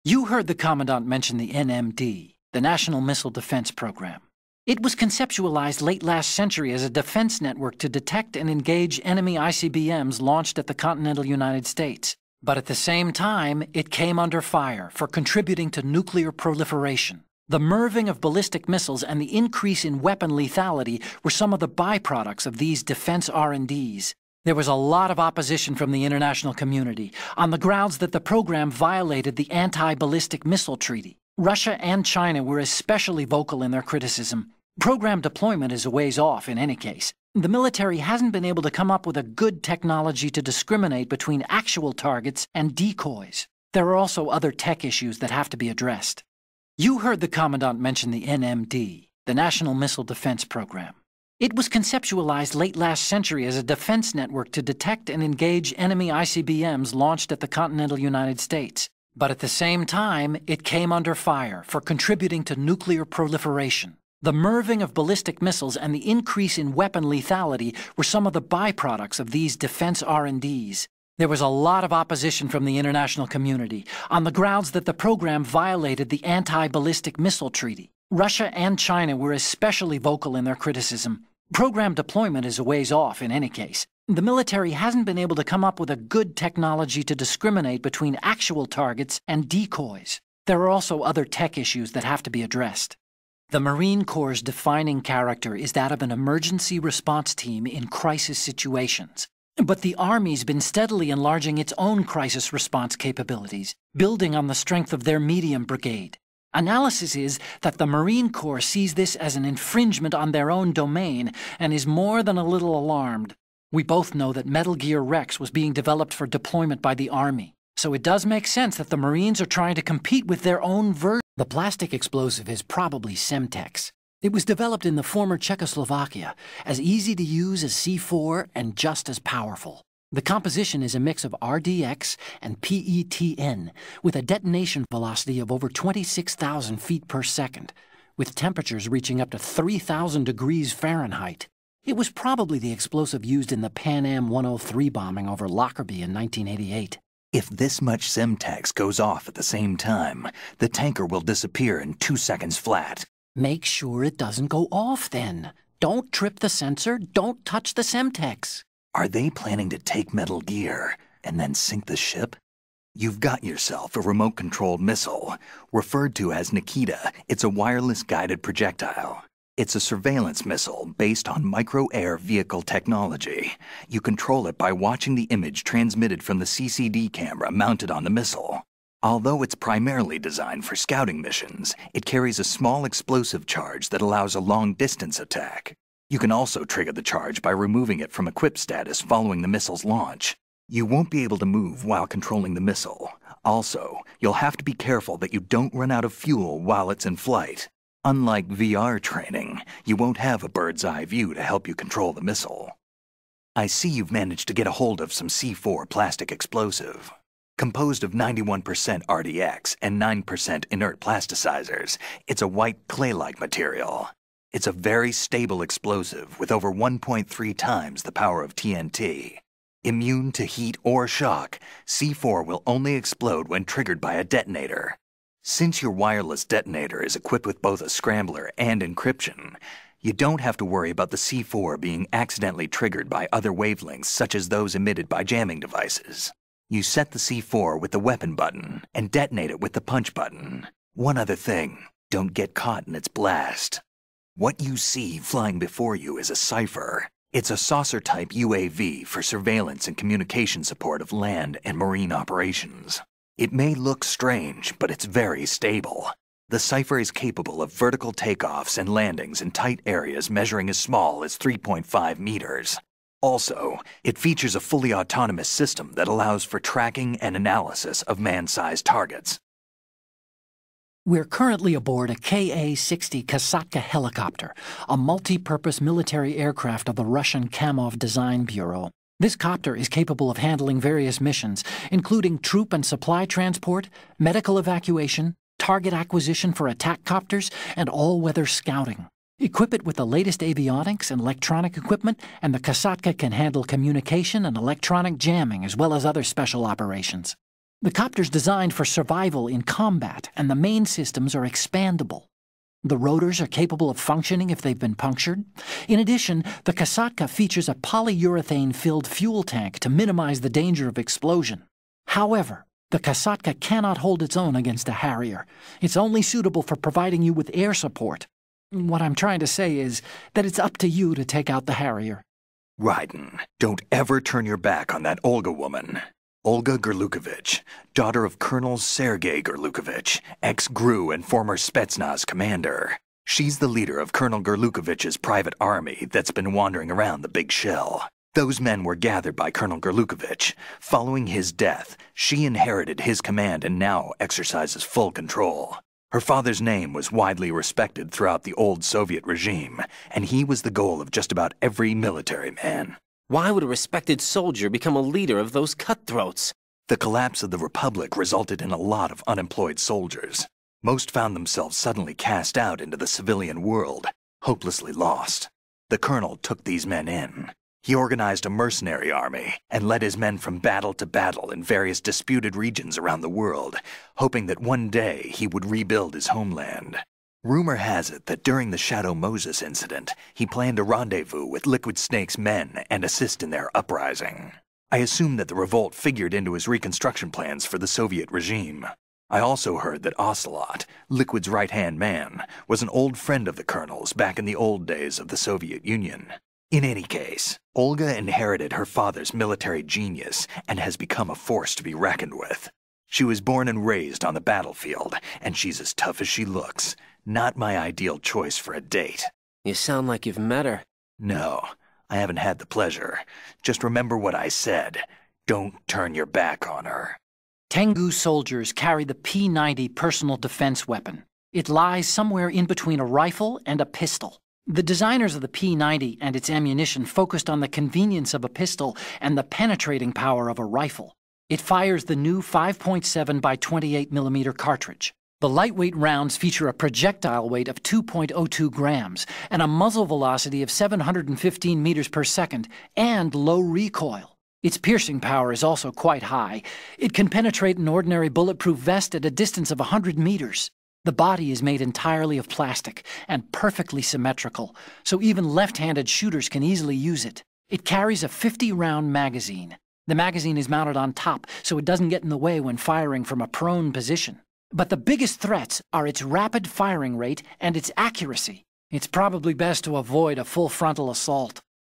You heard the Commandant mention the NMD, the National Missile Defense Program. It was conceptualized late last century as a defense network to detect and engage enemy ICBMs launched at the continental United States. But at the same time, it came under fire for contributing to nuclear proliferation. The MIRVing of ballistic missiles and the increase in weapon lethality were some of the byproducts of these defense R&Ds. There was a lot of opposition from the international community on the grounds that the program violated the Anti-Ballistic Missile Treaty. Russia and China were especially vocal in their criticism. Program deployment is a ways off in any case. The military hasn't been able to come up with a good technology to discriminate between actual targets and decoys. There are also other tech issues that have to be addressed. You heard the Commandant mention the NMD, the National Missile Defense Program. It was conceptualized late last century as a defense network to detect and engage enemy ICBMs launched at the continental United States. But at the same time, it came under fire for contributing to nuclear proliferation. The MIRVing of ballistic missiles and the increase in weapon lethality were some of the byproducts of these defense R&Ds. There was a lot of opposition from the international community on the grounds that the program violated the Anti-Ballistic Missile Treaty. Russia and China were especially vocal in their criticism. Program deployment is a ways off in any case. The military hasn't been able to come up with a good technology to discriminate between actual targets and decoys. There are also other tech issues that have to be addressed. The Marine Corps' defining character is that of an emergency response team in crisis situations. But the Army's been steadily enlarging its own crisis response capabilities, building on the strength of their medium brigade. Analysis is that the Marine Corps sees this as an infringement on their own domain and is more than a little alarmed. We both know that Metal Gear Rex was being developed for deployment by the Army, so it does make sense that the Marines are trying to compete with their own version. The plastic explosive is probably Semtex. It was developed in the former Czechoslovakia, as easy to use as C4 and just as powerful. The composition is a mix of RDX and PETN, with a detonation velocity of over 26,000 feet per second, with temperatures reaching up to 3,000 degrees Fahrenheit. It was probably the explosive used in the Pan Am 103 bombing over Lockerbie in 1988. If this much Semtex goes off at the same time, the tanker will disappear in 2 seconds flat. Make sure it doesn't go off then. Don't trip the sensor, don't touch the Semtex. Are they planning to take Metal Gear and then sink the ship? You've got yourself a remote-controlled missile. Referred to as Nikita, it's a wireless guided projectile. It's a surveillance missile based on micro-air vehicle technology. You control it by watching the image transmitted from the CCD camera mounted on the missile. Although it's primarily designed for scouting missions, it carries a small explosive charge that allows a long-distance attack. You can also trigger the charge by removing it from equip status following the missile's launch. You won't be able to move while controlling the missile. Also, you'll have to be careful that you don't run out of fuel while it's in flight. Unlike VR training, you won't have a bird's-eye view to help you control the missile. I see you've managed to get a hold of some C4 plastic explosive. Composed of 91% RDX and 9% inert plasticizers, it's a white clay-like material. It's a very stable explosive with over 1.3 times the power of TNT. Immune to heat or shock, C4 will only explode when triggered by a detonator. Since your wireless detonator is equipped with both a scrambler and encryption, you don't have to worry about the C4 being accidentally triggered by other wavelengths such as those emitted by jamming devices. You set the C4 with the weapon button and detonate it with the punch button. One other thing, don't get caught in its blast. What you see flying before you is a Cypher. It's a saucer-type UAV for surveillance and communication support of land and marine operations. It may look strange, but it's very stable. The Cypher is capable of vertical takeoffs and landings in tight areas measuring as small as 3.5 meters. Also, it features a fully autonomous system that allows for tracking and analysis of man-sized targets. We're currently aboard a Ka-60 Kasatka helicopter, a multi-purpose military aircraft of the Russian Kamov Design Bureau. This copter is capable of handling various missions, including troop and supply transport, medical evacuation, target acquisition for attack copters, and all-weather scouting. Equip it with the latest avionics and electronic equipment, and the Kasatka can handle communication and electronic jamming as well as other special operations. The copter's designed for survival in combat, and the main systems are expandable. The rotors are capable of functioning if they've been punctured. In addition, the Kasatka features a polyurethane-filled fuel tank to minimize the danger of explosion. However, the Kasatka cannot hold its own against a Harrier. It's only suitable for providing you with air support. What I'm trying to say is that it's up to you to take out the Harrier. Raiden, don't ever turn your back on that Olga woman. Olga Gerlukovich, daughter of Colonel Sergei Gerlukovich, ex-GRU and former Spetsnaz commander. She's the leader of Colonel Gerlukovich's private army that's been wandering around the Big Shell. Those men were gathered by Colonel Gerlukovich. Following his death, she inherited his command and now exercises full control. Her father's name was widely respected throughout the old Soviet regime, and he was the goal of just about every military man. Why would a respected soldier become a leader of those cutthroats? The collapse of the Republic resulted in a lot of unemployed soldiers. Most found themselves suddenly cast out into the civilian world, hopelessly lost. The colonel took these men in. He organized a mercenary army and led his men from battle to battle in various disputed regions around the world, hoping that one day he would rebuild his homeland. Rumor has it that during the Shadow Moses incident, he planned a rendezvous with Liquid Snake's men and assist in their uprising. I assume that the revolt figured into his reconstruction plans for the Soviet regime. I also heard that Ocelot, Liquid's right-hand man, was an old friend of the colonel's back in the old days of the Soviet Union. In any case, Olga inherited her father's military genius and has become a force to be reckoned with. She was born and raised on the battlefield, and she's as tough as she looks. Not my ideal choice for a date. You sound like you've met her. No, I haven't had the pleasure. Just remember what I said. Don't turn your back on her. Tengu soldiers carry the P-90 personal defense weapon. It lies somewhere in between a rifle and a pistol. The designers of the P-90 and its ammunition focused on the convenience of a pistol and the penetrating power of a rifle. It fires the new 5.7 by 28 millimeter cartridge. The lightweight rounds feature a projectile weight of 2.02 grams and a muzzle velocity of 715 meters per second and low recoil. Its piercing power is also quite high. It can penetrate an ordinary bulletproof vest at a distance of 100 meters. The body is made entirely of plastic and perfectly symmetrical, so even left-handed shooters can easily use it. It carries a 50-round magazine. The magazine is mounted on top, so it doesn't get in the way when firing from a prone position. But the biggest threats are its rapid firing rate and its accuracy. It's probably best to avoid a full frontal assault.